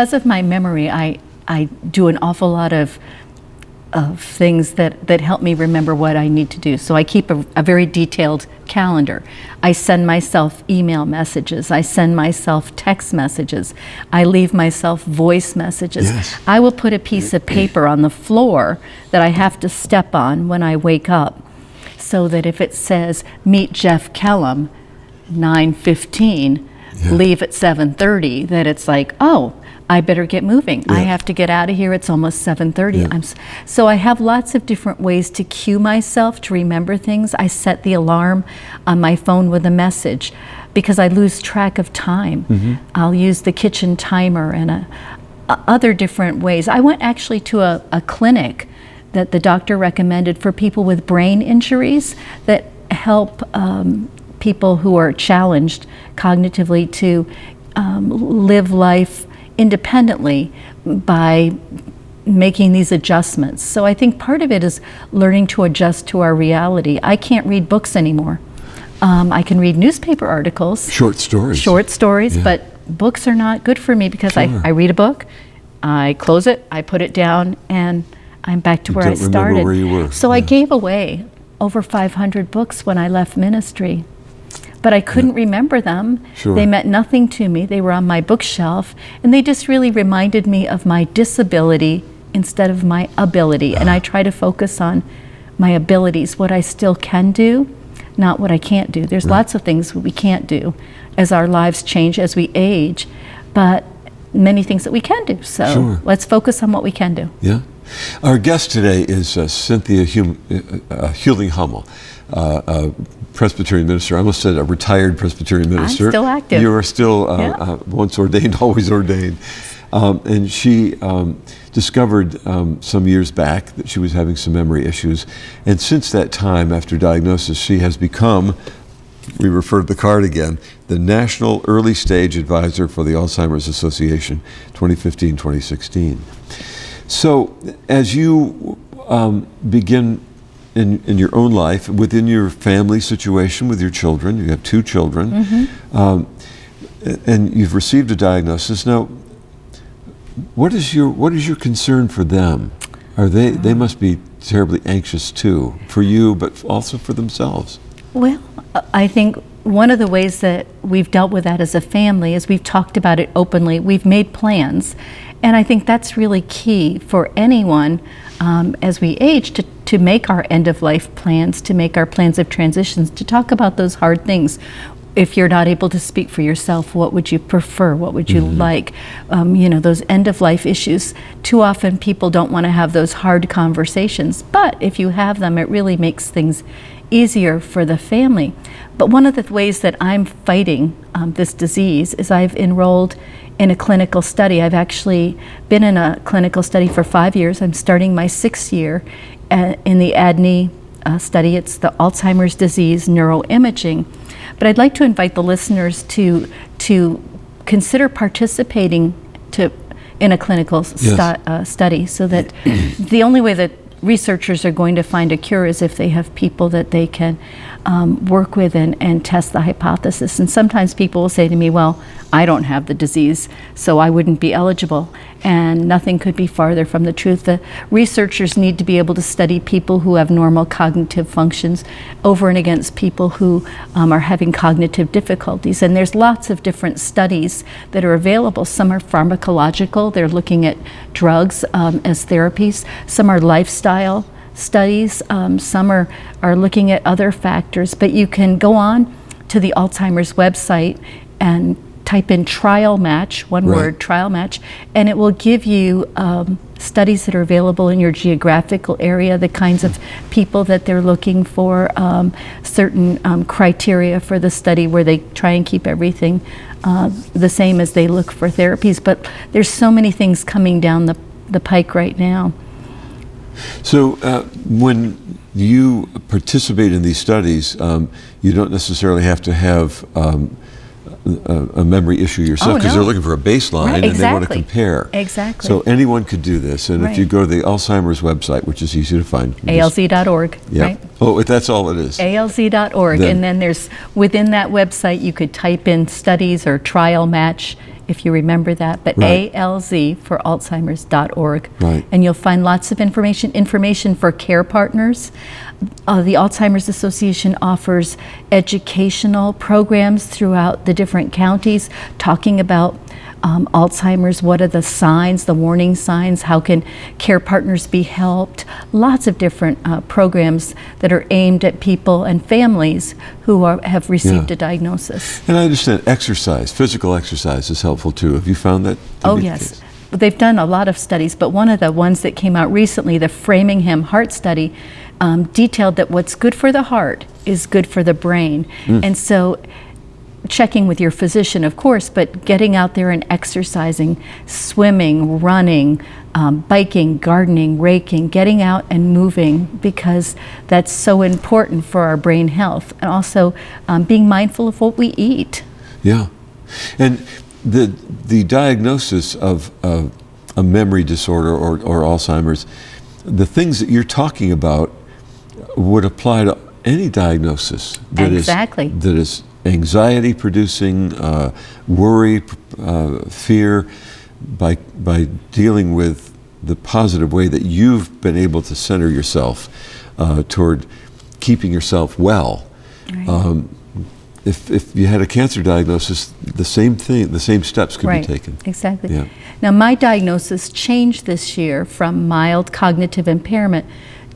Because of my memory, I do an awful lot of things that help me remember what I need to do. So I keep a very detailed calendar. I send myself email messages. I send myself text messages. I leave myself voice messages. Yes. I will put a piece of paper on the floor that I have to step on when I wake up, so that if it says, meet Jeff Kellam, 9:15, leave at 7:30, that it's like, oh, I better get moving. I have to get out of here. It's almost 7:30. So I have lots of different ways to cue myself to remember things. I set the alarm on my phone with a message because I lose track of time. I'll use the kitchen timer and other different ways. I went actually to a clinic that the doctor recommended for people with brain injuries that help people who are challenged cognitively to live life independently by making these adjustments. So I think part of it is learning to adjust to our reality. I can't read books anymore. I can read newspaper articles. Short stories. But books are not good for me because I read a book, I close it, I put it down, and I'm back to where I started. Where you were. So I gave away over 500 books when I left ministry. But I couldn't remember them. They meant nothing to me. They were on my bookshelf, and they just really reminded me of my disability instead of my ability. And I try to focus on my abilities, what I still can do, not what I can't do. There's lots of things we can't do as our lives change, as we age, but many things that we can do. So let's focus on what we can do. Yeah. Our guest today is Cynthia Huling-Hummel, a Presbyterian minister. I almost said a retired Presbyterian minister. I'm still active. You are still once ordained, always ordained. And she discovered some years back that she was having some memory issues. And since that time, after diagnosis, she has become, we refer to the card again, the National Early Stage Advisor for the Alzheimer's Association, 2015-2016. So as you begin in your own life, within your family situation with your children, you have 2 children, and you've received a diagnosis. Now, what is your concern for them? They must be terribly anxious too, for you, but also for themselves. Well, I think one of the ways that we've dealt with that as a family is we've talked about it openly. We've made plans. And I think that's really key for anyone as we age to make our end-of-life plans, to make our plans of transitions, to talk about those hard things. If you're not able to speak for yourself, what would you prefer? What would you like? Those end-of-life issues. Too often people don't want to have those hard conversations, but if you have them, it really makes things easier for the family. But one of the ways that I'm fighting this disease is I've enrolled in a clinical study. I've actually been in a clinical study for 5 years. I'm starting my 6th year in the ADNI study. It's the Alzheimer's disease neuroimaging. But I'd like to invite the listeners to consider participating in a clinical study, so that the only way that researchers are going to find a cure is if they have people that they can work with and test the hypothesis. And sometimes people will say to me, well, I don't have the disease, so I wouldn't be eligible. And nothing could be farther from the truth. The researchers need to be able to study people who have normal cognitive functions over and against people who are having cognitive difficulties. And there's lots of different studies that are available. Some are pharmacological. They're looking at drugs as therapies. Some are lifestyle studies. Some are looking at other factors. But you can go on to the Alzheimer's website and type in trial match, one word, trial match, and it will give you studies that are available in your geographical area, the kinds of people that they're looking for, certain criteria for the study where they try and keep everything the same as they look for therapies. But there's so many things coming down the pike right now. So when you participate in these studies, you don't necessarily have to have a memory issue yourself, because they're looking for a baseline and they want to compare. Exactly. So anyone could do this, and if you go to the Alzheimer's website, which is easy to find. ALZ.org, right? Oh, that's all it is. ALZ.org, and then there's, within that website, you could type in studies or trial match, if you remember that, but Right. ALZ for Alzheimer's.org. Right. And you'll find lots of information for care partners. The Alzheimer's Association offers educational programs throughout the different counties talking about Alzheimer's, what are the signs, the warning signs, how can care partners be helped. Lots of different programs that are aimed at people and families who have received Yeah. a diagnosis. And I understand exercise, physical exercise is helpful too. Have you found that to Oh, be the yes. case? They've done a lot of studies, but one of the ones that came out recently, the Framingham Heart Study, detailed that what's good for the heart is good for the brain. And so checking with your physician, of course, but getting out there and exercising, swimming, running, biking, gardening, raking, getting out and moving, because that's so important for our brain health. And also being mindful of what we eat. Yeah. And the diagnosis of a memory disorder or Alzheimer's, the things that you're talking about would apply to any diagnosis that Exactly. is anxiety producing, worry, fear, by dealing with the positive way that you've been able to center yourself toward keeping yourself well. Right. If you had a cancer diagnosis, the same thing, the same steps could Right. be taken. Exactly. Yeah. Now, my diagnosis changed this year from mild cognitive impairment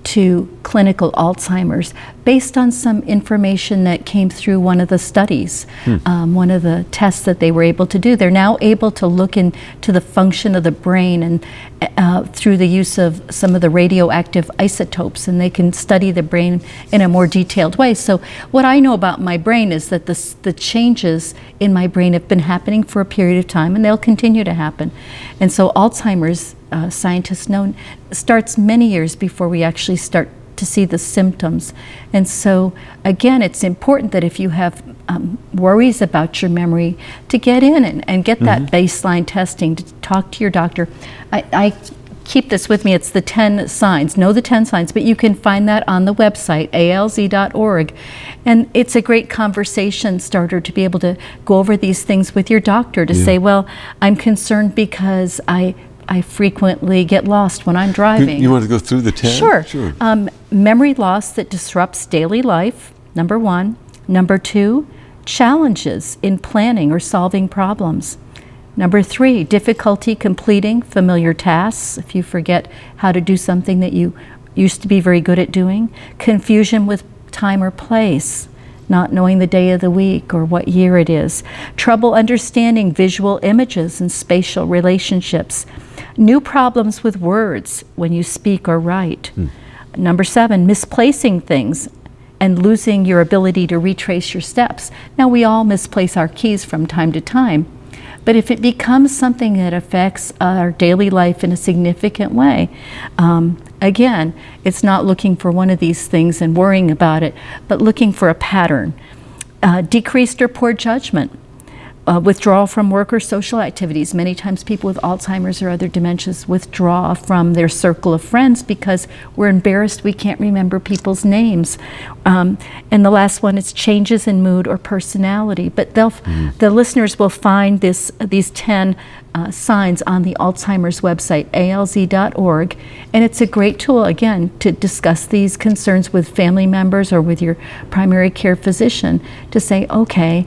to clinical Alzheimer's based on some information that came through one of the studies, one of the tests that they were able to do. They're now able to look into the function of the brain and through the use of some of the radioactive isotopes, and they can study the brain in a more detailed way. So what I know about my brain is that the changes in my brain have been happening for a period of time, and they'll continue to happen. And so Alzheimer's, scientists know, starts many years before we actually start to see the symptoms. And so again, it's important that if you have worries about your memory, to get in and get that baseline testing, to talk to your doctor. I keep this with me. It's the 10 signs. Know the 10 signs, but you can find that on the website, alz.org. And it's a great conversation starter to be able to go over these things with your doctor, to say, well, I'm concerned because I frequently get lost when I'm driving. You want to go through the 10? Sure. Sure. Memory loss that disrupts daily life, number 1. Number 2, challenges in planning or solving problems. Number 3, difficulty completing familiar tasks. If you forget how to do something that you used to be very good at doing. Confusion with time or place, not knowing the day of the week or what year it is. Trouble understanding visual images and spatial relationships. New problems with words when you speak or write. Number 7, misplacing things and losing your ability to retrace your steps. Now, we all misplace our keys from time to time, but if it becomes something that affects our daily life in a significant way, again, it's not looking for one of these things and worrying about it, but looking for a pattern. Decreased or poor judgment. Withdrawal from work or social activities. Many times people with Alzheimer's or other dementias withdraw from their circle of friends because we're embarrassed we can't remember people's names. And the last one is changes in mood or personality. But the listeners will find these 10 signs on the Alzheimer's website, alz.org. And it's a great tool, again, to discuss these concerns with family members or with your primary care physician to say, okay,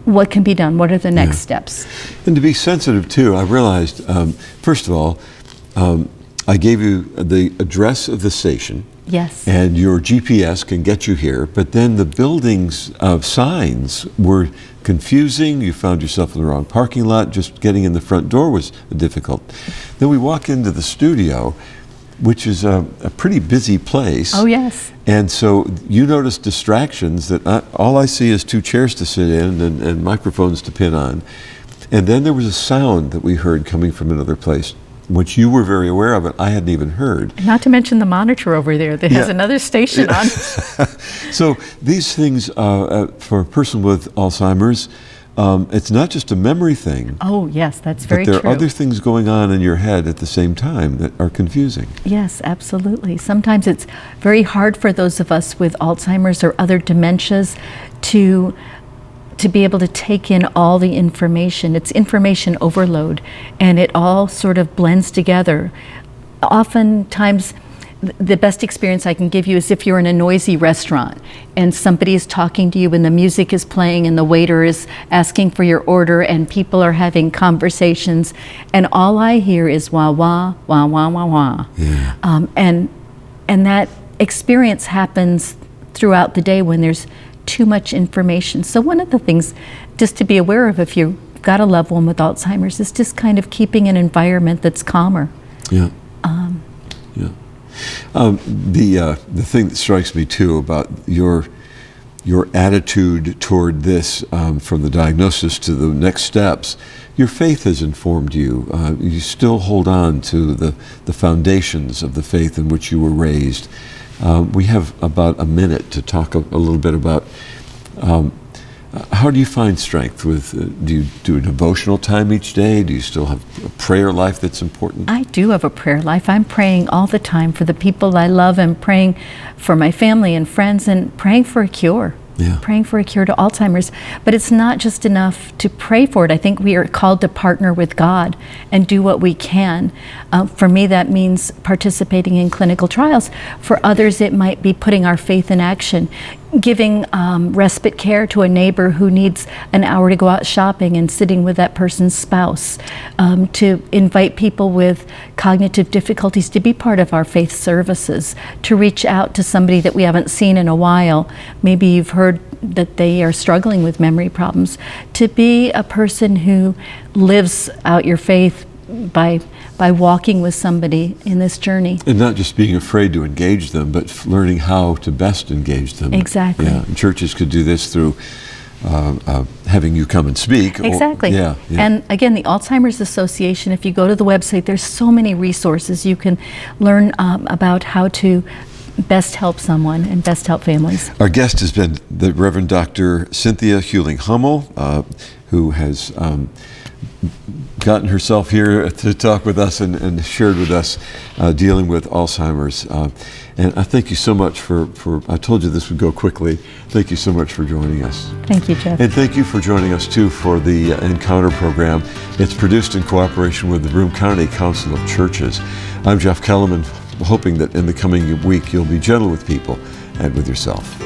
what can be done? What are the next steps? And to be sensitive too, I realized, first of all, I gave you the address of the station. Yes. And your GPS can get you here, but then the building's signs were confusing. You found yourself in the wrong parking lot. Just getting in the front door was difficult. Then we walk into the studio, which is a pretty busy place. Oh, yes. And so you notice distractions that all I see is 2 chairs to sit in and microphones to pin on. And then there was a sound that we heard coming from another place, which you were very aware of, and I hadn't even heard. Not to mention the monitor over there that has another station on. So these things, for a person with Alzheimer's, it's not just a memory thing. Oh, yes, that's very true. But true. there are other things going on in your head at the same time that are confusing. Yes, absolutely. Sometimes it's very hard for those of us with Alzheimer's or other dementias to to be able to take in all the information. It's information overload, and it all sort of blends together. Oftentimes, the best experience I can give you is if you're in a noisy restaurant and somebody is talking to you and the music is playing and the waiter is asking for your order and people are having conversations and all I hear is wah, wah, wah, wah, wah, wah. Yeah. And that experience happens throughout the day when there's too much information. So one of the things just to be aware of if you've got a loved one with Alzheimer's is just kind of keeping an environment that's calmer. Yeah. Yeah. The thing that strikes me too about your attitude toward this, from the diagnosis to the next steps, your faith has informed you. You still hold on to the foundations of the faith in which you were raised. We have about a minute to talk a little bit about how do you find strength do you do a devotional time each day? Do you still have a prayer life that's important? I do have a prayer life. I'm praying all the time for the people I love and praying for my family and friends and praying for a cure. Yeah. Praying for a cure to Alzheimer's. But it's not just enough to pray for it. I think we are called to partner with God and do what we can. For me, that means participating in clinical trials. For others, it might be putting our faith in action, giving respite care to a neighbor who needs an hour to go out shopping and sitting with that person's spouse, to invite people with cognitive difficulties to be part of our faith services, to reach out to somebody that we haven't seen in a while. Maybe you've heard that they are struggling with memory problems, to be a person who lives out your faith by walking with somebody in this journey. And not just being afraid to engage them, but learning how to best engage them. Exactly. Yeah. And churches could do this through having you come and speak. Exactly. Yeah. And again, the Alzheimer's Association, if you go to the website, there's so many resources. You can learn about how to best help someone and best help families. Our guest has been the Reverend Dr. Cynthia Huling-Hummel, who has gotten herself here to talk with us and shared with us dealing with Alzheimer's. And I thank you so much for, I told you this would go quickly. Thank you so much for joining us. Thank you, Jeff. And thank you for joining us too for the Encounter program. It's produced in cooperation with the Broome County Council of Churches. I'm Jeff Kellam, and hoping that in the coming week you'll be gentle with people and with yourself.